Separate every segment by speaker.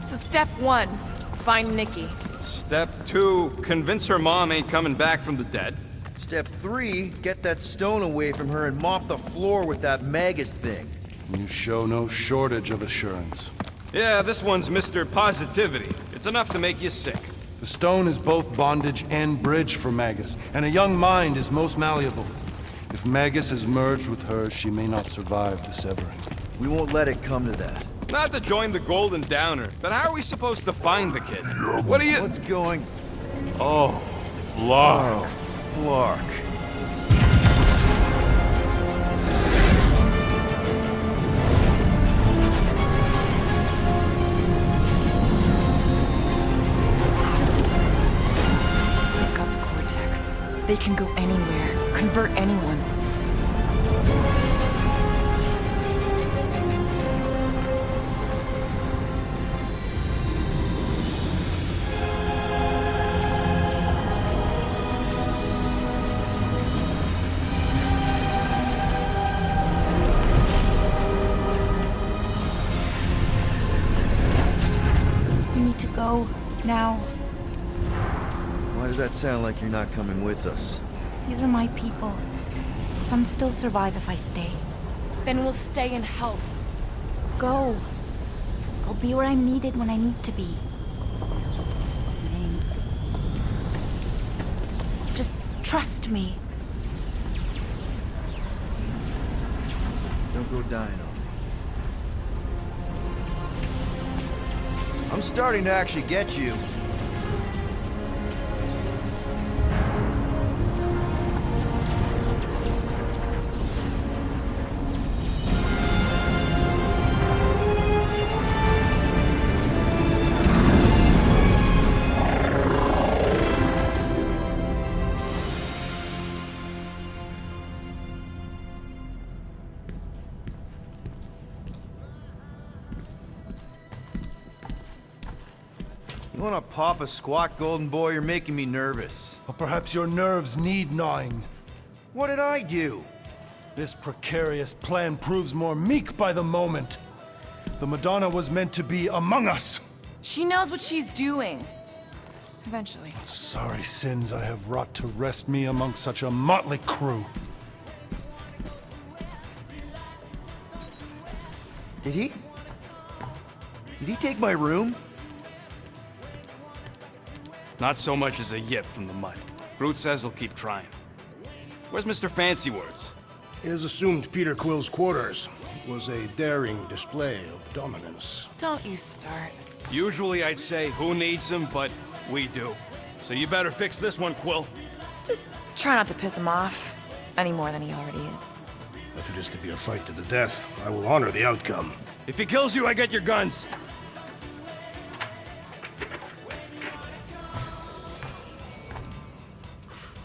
Speaker 1: So step 1, find Nikki.
Speaker 2: Step 2, convince her mom ain't coming back from the dead.
Speaker 3: Step 3, get that stone away from her and mop the floor with that Magus thing.
Speaker 4: You show no shortage of assurance.
Speaker 2: Yeah, this one's Mr. Positivity. It's enough to make you sick.
Speaker 4: The stone is both bondage and bridge for Magus, and a young mind is most malleable. If Magus is merged with hers, she may not survive the severing.
Speaker 3: We won't let it come to that.
Speaker 2: Not to join the Golden Downer, but how are we supposed to find the kid? What are you—
Speaker 3: What's going...
Speaker 2: Oh, Flark.
Speaker 3: Oh, Flark.
Speaker 1: We've got the Cortex. They can go anywhere, convert anyone. Go now.
Speaker 3: Why does that sound like you're not coming with us?
Speaker 5: These are my people. Some still survive if I stay.
Speaker 1: Then we'll stay and help.
Speaker 5: Go. I'll be where I'm needed when I need to be. Just trust me.
Speaker 3: Don't go dying on me. I'm starting to actually get you. You wanna pop a squat, golden boy? You're making me nervous.
Speaker 4: Or perhaps your nerves need gnawing.
Speaker 3: What did I do?
Speaker 4: This precarious plan proves more meek by the moment. The Madonna was meant to be among us.
Speaker 1: She knows what she's doing. Eventually.
Speaker 4: Sorry sins I have wrought to wrest me among such a motley crew.
Speaker 3: Did he? Did he take my room?
Speaker 2: Not so much as a yip from the mud. Groot says he'll keep trying. Where's Mr. Fancy Words?
Speaker 6: It is assumed Peter Quill's quarters. It was a daring display of dominance.
Speaker 1: Don't you start.
Speaker 2: Usually I'd say, who needs him, but we do. So you better fix this one, Quill.
Speaker 1: Just try not to piss him off any more than he already is.
Speaker 6: If it is to be a fight to the death, I will honor the outcome.
Speaker 2: If he kills you, I get your guns.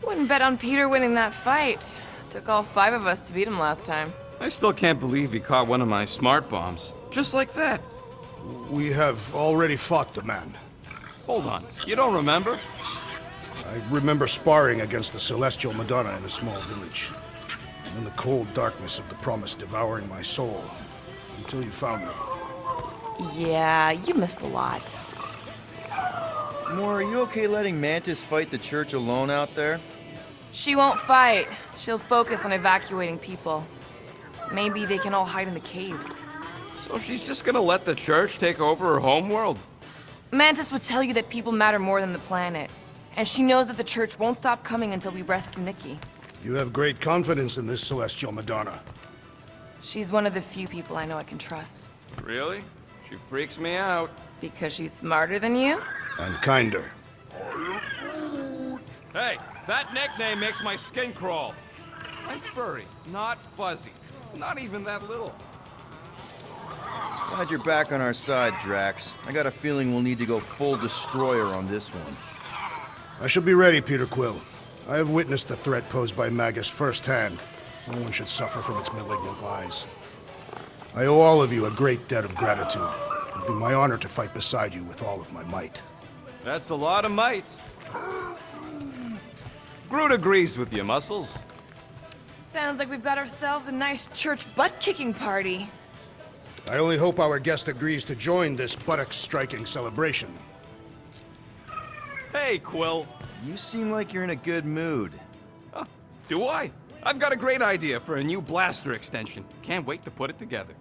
Speaker 1: Wouldn't bet on Peter winning that fight. Took all 5 of us to beat him last time.
Speaker 2: I still can't believe he caught one of my smart bombs. Just like that.
Speaker 6: We have already fought the man.
Speaker 2: Hold on, you don't remember?
Speaker 6: I remember sparring against the Celestial Madonna in a small village. And in the cold darkness of the promise devouring my soul. Until you found me.
Speaker 1: Yeah, you missed a lot.
Speaker 3: Moore, are you okay letting Mantis fight the church alone out there?
Speaker 1: She won't fight. She'll focus on evacuating people. Maybe they can all hide in the caves.
Speaker 2: So she's just gonna let the church take over her homeworld?
Speaker 1: Mantis would tell you that people matter more than the planet. And she knows that the church won't stop coming until we rescue Nikki.
Speaker 6: You have great confidence in this Celestial Madonna.
Speaker 1: She's one of the few people I know I can trust.
Speaker 2: Really? She freaks me out.
Speaker 1: Because she's smarter than you?
Speaker 6: And kinder.
Speaker 2: Hey, that nickname makes my skin crawl. I'm furry, not fuzzy. Not even that little.
Speaker 3: Glad you're back on our side, Drax. I got a feeling we'll need to go full destroyer on this one.
Speaker 6: I shall be ready, Peter Quill. I have witnessed the threat posed by Magus firsthand. No one should suffer from its malignant lies. I owe all of you a great debt of gratitude. It would be my honor to fight beside you with all of my might.
Speaker 2: That's a lot of might. Groot agrees with you, Muscles.
Speaker 1: Sounds like we've got ourselves a nice church butt-kicking party.
Speaker 6: I only hope our guest agrees to join this buttocks-striking celebration.
Speaker 2: Hey, Quill.
Speaker 3: You seem like you're in a good mood.
Speaker 2: Huh, do I? I've got a great idea for a new blaster extension. Can't wait to put it together.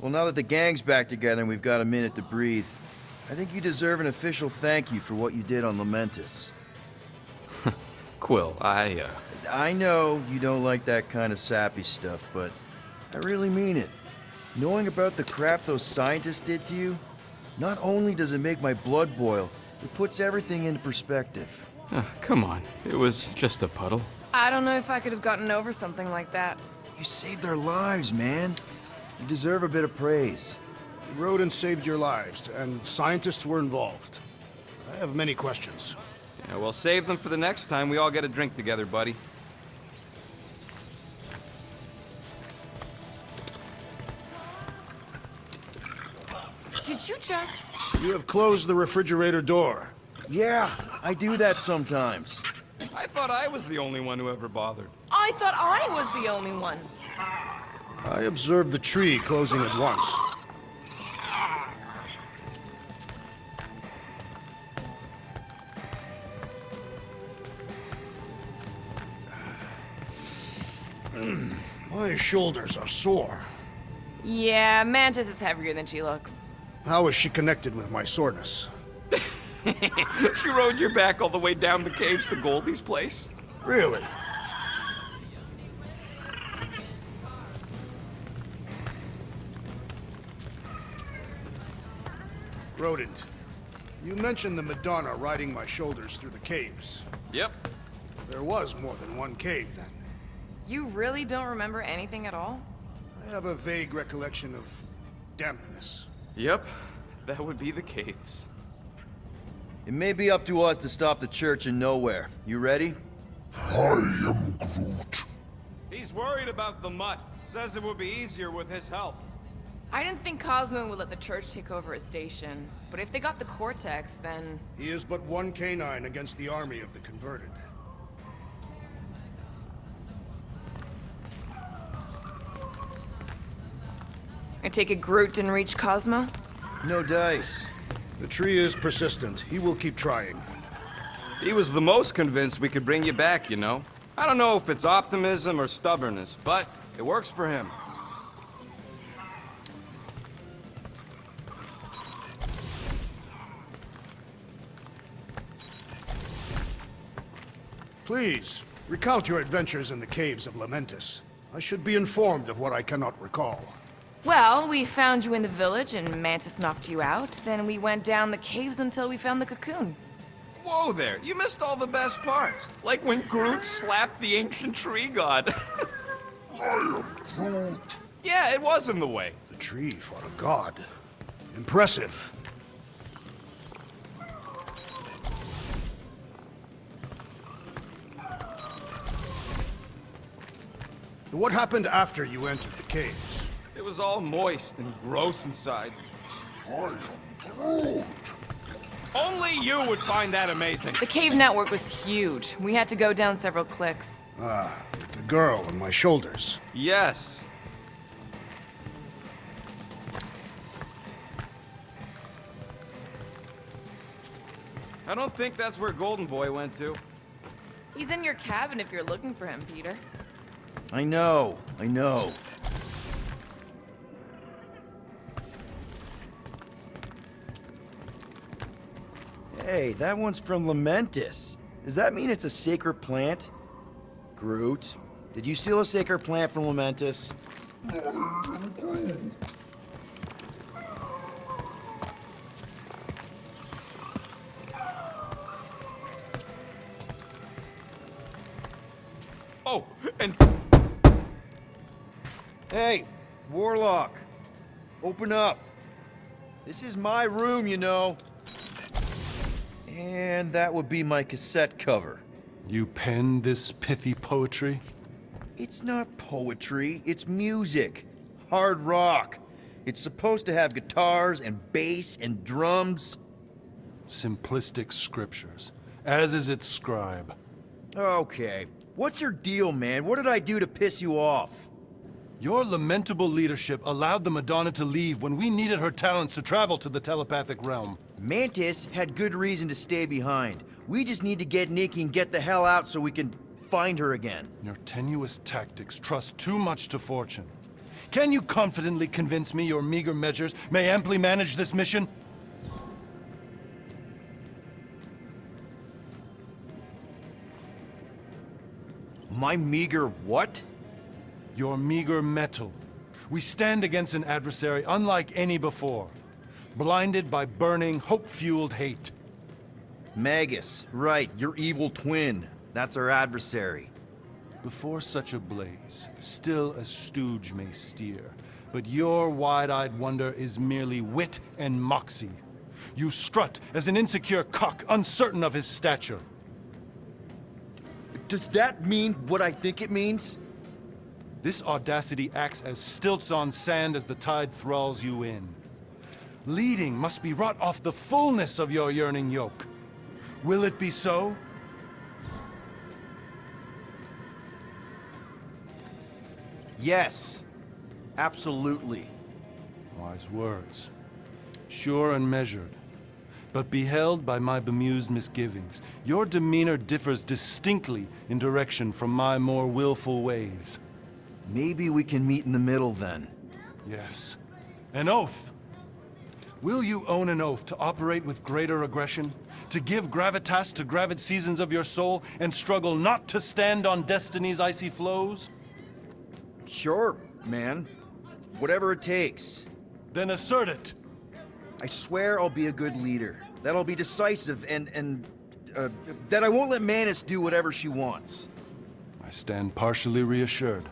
Speaker 3: Well, now that the gang's back together and we've got a minute to breathe, I think you deserve an official thank you for what you did on Lamentis.
Speaker 2: Quill,
Speaker 3: I know you don't like that kind of sappy stuff, but I really mean it. Knowing about the crap those scientists did to you, not only does it make my blood boil, it puts everything into perspective.
Speaker 2: come on. It was just a puddle.
Speaker 1: I don't know if I could have gotten over something like that.
Speaker 3: You saved their lives, man. You deserve a bit of praise.
Speaker 6: The rodents saved your lives, and scientists were involved. I have many questions.
Speaker 2: Yeah, well, save them for the next time we all get a drink together, buddy.
Speaker 1: Did you just...
Speaker 6: You have closed the refrigerator door.
Speaker 3: Yeah, I do that sometimes.
Speaker 2: I thought I was the only one who ever bothered.
Speaker 1: I thought I was the only one.
Speaker 6: I observed the tree closing at once. My shoulders are sore.
Speaker 1: Yeah, Mantis is heavier than she looks.
Speaker 6: How is she connected with my soreness?
Speaker 2: She rode your back all the way down the caves to Goldie's place?
Speaker 6: Really? Rodent, you mentioned the Madonna riding my shoulders through the caves.
Speaker 2: Yep.
Speaker 6: There was more than one cave, then.
Speaker 1: You really don't remember anything at all?
Speaker 6: I have a vague recollection of dampness.
Speaker 2: Yep. That would be the caves.
Speaker 3: It may be up to us to stop the church in nowhere. You ready?
Speaker 6: I am Groot.
Speaker 2: He's worried about the mutt. Says it would be easier with his help.
Speaker 1: I didn't think Cosmo would let the church take over a station. But if they got the Cortex, then...
Speaker 6: He is but one canine against the army of the converted.
Speaker 1: I take it Groot didn't reach Cosmo?
Speaker 3: No dice.
Speaker 6: The tree is persistent. He will keep trying.
Speaker 2: He was the most convinced we could bring you back, you know. I don't know if it's optimism or stubbornness, but it works for him.
Speaker 6: Please, recount your adventures in the caves of Lamentis. I should be informed of what I cannot recall.
Speaker 1: Well, we found you in the village and Mantis knocked you out. Then we went down the caves until we found the cocoon.
Speaker 2: Whoa there, you missed all the best parts. Like when Groot slapped the ancient tree god.
Speaker 6: I am Groot.
Speaker 2: Yeah, it was in the way.
Speaker 6: The tree fought a god. Impressive. What happened after you entered the caves?
Speaker 2: It was all moist and gross inside.
Speaker 6: I am Groot.
Speaker 2: Only you would find that amazing.
Speaker 1: The cave network was huge. We had to go down several clicks.
Speaker 6: With the girl on my shoulders.
Speaker 2: Yes. I don't think that's where Golden Boy went to.
Speaker 1: He's in your cabin if you're looking for him, Peter.
Speaker 3: I know. Hey, that one's from Lamentis. Does that mean it's a sacred plant? Groot, did you steal a sacred plant from Lamentis?
Speaker 2: Oh, and...
Speaker 3: Hey, Warlock, open up. This is my room, you know. And that would be my cassette cover.
Speaker 4: You penned this pithy poetry?
Speaker 3: It's not poetry, it's music. Hard rock. It's supposed to have guitars and bass and drums.
Speaker 4: Simplistic scriptures, as is its scribe.
Speaker 3: Okay, what's your deal, man? What did I do to piss you off?
Speaker 4: Your lamentable leadership allowed the Madonna to leave when we needed her talents to travel to the telepathic realm.
Speaker 3: Mantis had good reason to stay behind. We just need to get Nikki and get the hell out so we can find her again.
Speaker 4: Your tenuous tactics trust too much to fortune. Can you confidently convince me your meager measures may amply manage this mission?
Speaker 3: My meager what?
Speaker 4: Your meager metal. We stand against an adversary unlike any before, blinded by burning, hope-fueled hate.
Speaker 3: Magus, right, your evil twin. That's our adversary.
Speaker 4: Before such a blaze, still a stooge may steer, but your wide-eyed wonder is merely wit and moxie. You strut as an insecure cock, uncertain of his stature.
Speaker 3: Does that mean what I think it means?
Speaker 4: This audacity acts as stilts on sand as the tide thralls you in. Leading must be wrought off the fullness of your yearning yoke. Will it be so?
Speaker 3: Yes, absolutely.
Speaker 4: Wise words. Sure and measured. But beheld by my bemused misgivings, your demeanor differs distinctly in direction from my more willful ways.
Speaker 3: Maybe we can meet in the middle then.
Speaker 4: Yes. An oath! Will you own an oath to operate with greater aggression? To give gravitas to gravid seasons of your soul and struggle not to stand on destiny's icy flows?
Speaker 3: Sure, man. Whatever it takes.
Speaker 4: Then assert it!
Speaker 3: I swear I'll be a good leader. That I'll be decisive and that I won't let Mantis do whatever she wants.
Speaker 4: I stand partially reassured.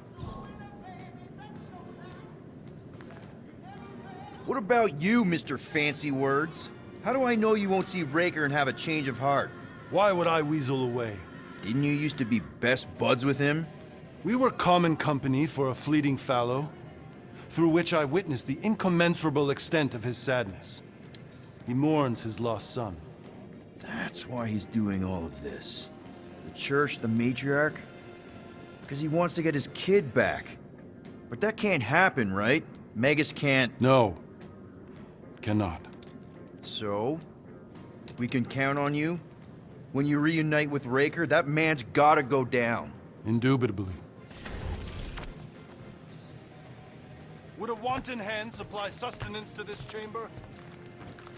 Speaker 3: What about you, Mr. Fancy Words? How do I know you won't see Raker and have a change of heart?
Speaker 4: Why would I weasel away?
Speaker 3: Didn't you used to be best buds with him?
Speaker 4: We were common company for a fleeting fallow, through which I witnessed the incommensurable extent of his sadness. He mourns his lost son.
Speaker 3: That's why he's doing all of this. The church, the matriarch? Because he wants to get his kid back. But that can't happen, right? Magus can't...
Speaker 4: No. Cannot.
Speaker 3: So? We can count on you? When you reunite with Raker, that man's gotta go down.
Speaker 4: Indubitably. Would a wanton hand supply sustenance to this chamber?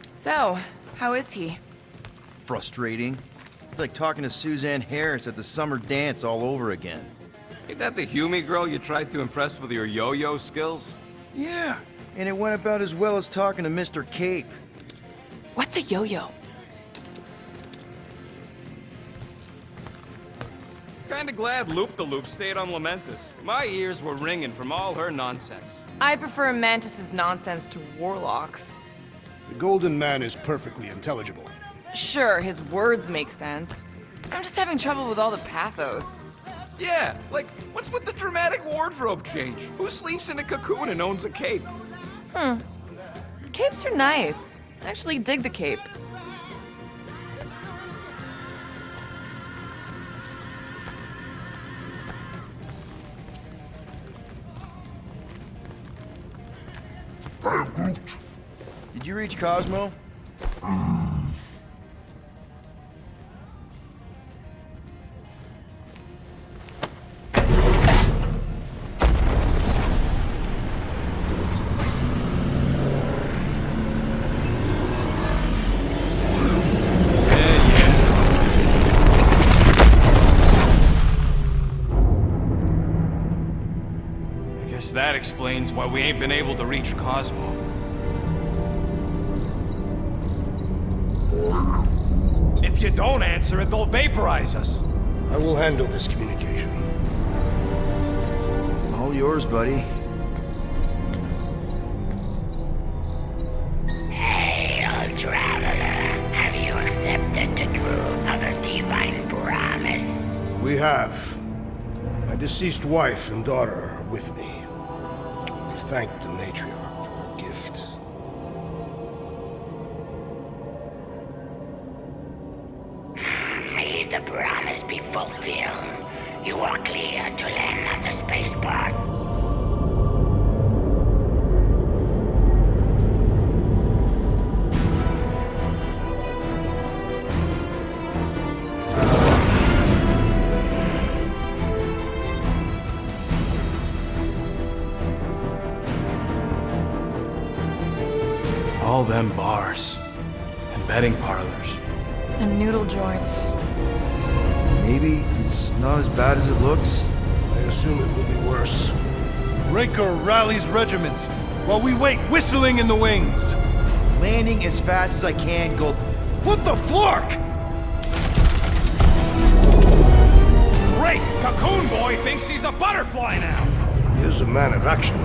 Speaker 1: So, how is he?
Speaker 3: Frustrating. It's like talking to Suzanne Harris at the summer dance all over again.
Speaker 2: Ain't that the Hume girl you tried to impress with your yo-yo skills?
Speaker 3: Yeah, and it went about as well as talking to Mr. Cape.
Speaker 1: What's a yo-yo?
Speaker 2: Kinda glad Loop-the-Loop stayed on Lamentus. My ears were ringing from all her nonsense.
Speaker 1: I prefer Mantis's nonsense to Warlock's.
Speaker 6: The Golden Man is perfectly intelligible.
Speaker 1: Sure, his words make sense. I'm just having trouble with all the pathos.
Speaker 2: Yeah, like, what's with the dramatic wardrobe change? Who sleeps in a cocoon and owns a cape?
Speaker 1: Capes are nice. I actually dig the cape.
Speaker 3: Did you reach Cosmo?
Speaker 2: Guess that explains why we ain't been able to reach Cosmo. If you don't answer it, they'll vaporize us.
Speaker 6: I will handle this communication.
Speaker 3: All yours, buddy.
Speaker 7: Hail, traveler. Have you accepted the truth of a divine promise?
Speaker 6: We have. My deceased wife and daughter are with me. Thank the matriarch for her gift.
Speaker 7: May the promise be fulfilled. You are clear to land at the spaceport.
Speaker 3: All them bars. And betting parlors.
Speaker 1: And noodle joints.
Speaker 3: Maybe it's not as bad as it looks.
Speaker 6: I assume it will be worse.
Speaker 4: Raker rallies regiments while we wait whistling in the wings.
Speaker 3: Landing as fast as I can, Gold. What the flark?
Speaker 2: Great! Cocoon Boy thinks he's a butterfly now!
Speaker 6: He is a man of action.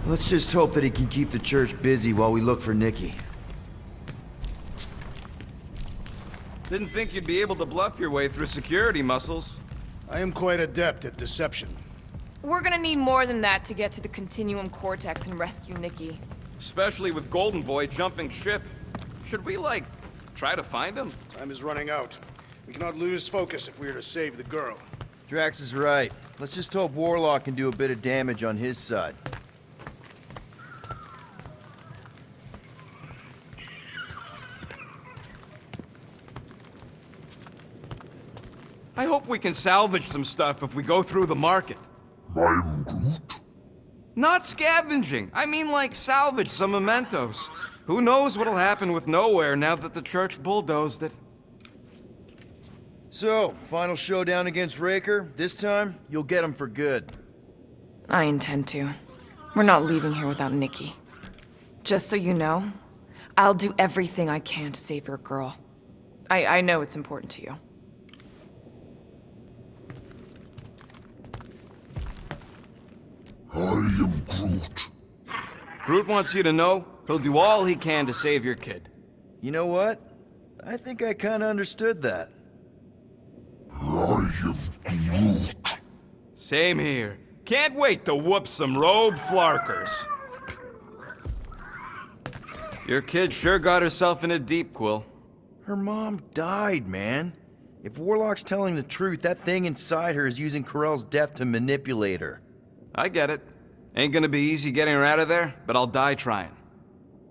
Speaker 3: Let's just hope that he can keep the church busy while we look for Nikki.
Speaker 2: Didn't think you'd be able to bluff your way through security muscles.
Speaker 6: I am quite adept at deception.
Speaker 1: We're gonna need more than that to get to the Continuum Cortex and rescue Nikki.
Speaker 2: Especially with Golden Boy jumping ship. Should we, like, try to find him?
Speaker 6: Time is running out. We cannot lose focus if we are to save the girl.
Speaker 3: Drax is right. Let's just hope Warlock can do a bit of damage on his side.
Speaker 2: I hope we can salvage some stuff if we go through the market.
Speaker 8: I'm Groot.
Speaker 2: Not scavenging. I mean, like, salvage some mementos. Who knows what'll happen with Nowhere now that the church bulldozed it.
Speaker 3: So, final showdown against Raker. This time, you'll get him for good.
Speaker 1: I intend to. We're not leaving here without Nikki. Just so you know, I'll do everything I can to save your girl. I know it's important to you.
Speaker 8: I am Groot.
Speaker 2: Groot wants you to know he'll do all he can to save your kid.
Speaker 3: You know what? I think I kinda understood that.
Speaker 8: I am Groot.
Speaker 2: Same here. Can't wait to whoop some robe flarkers. Your kid sure got herself in a deep, Quill.
Speaker 3: Her mom died, man. If Warlock's telling the truth, that thing inside her is using Corell's death to manipulate her.
Speaker 2: I get it. Ain't gonna be easy getting her out of there, but I'll die trying.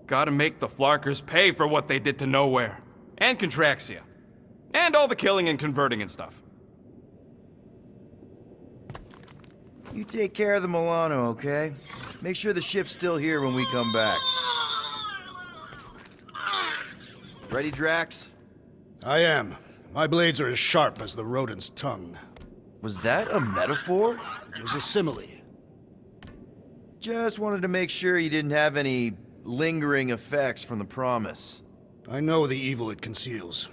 Speaker 2: Gotta make the Flarkers pay for what they did to Nowhere. And Contraxia. And all the killing and converting and stuff.
Speaker 3: You take care of the Milano, okay? Make sure the ship's still here when we come back. Ready, Drax?
Speaker 6: I am. My blades are as sharp as the rodent's tongue.
Speaker 3: Was that a metaphor?
Speaker 6: It was a simile.
Speaker 3: Just wanted to make sure you didn't have any lingering effects from the promise.
Speaker 6: I know the evil it conceals.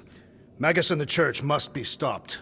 Speaker 6: Magus and the church must be stopped.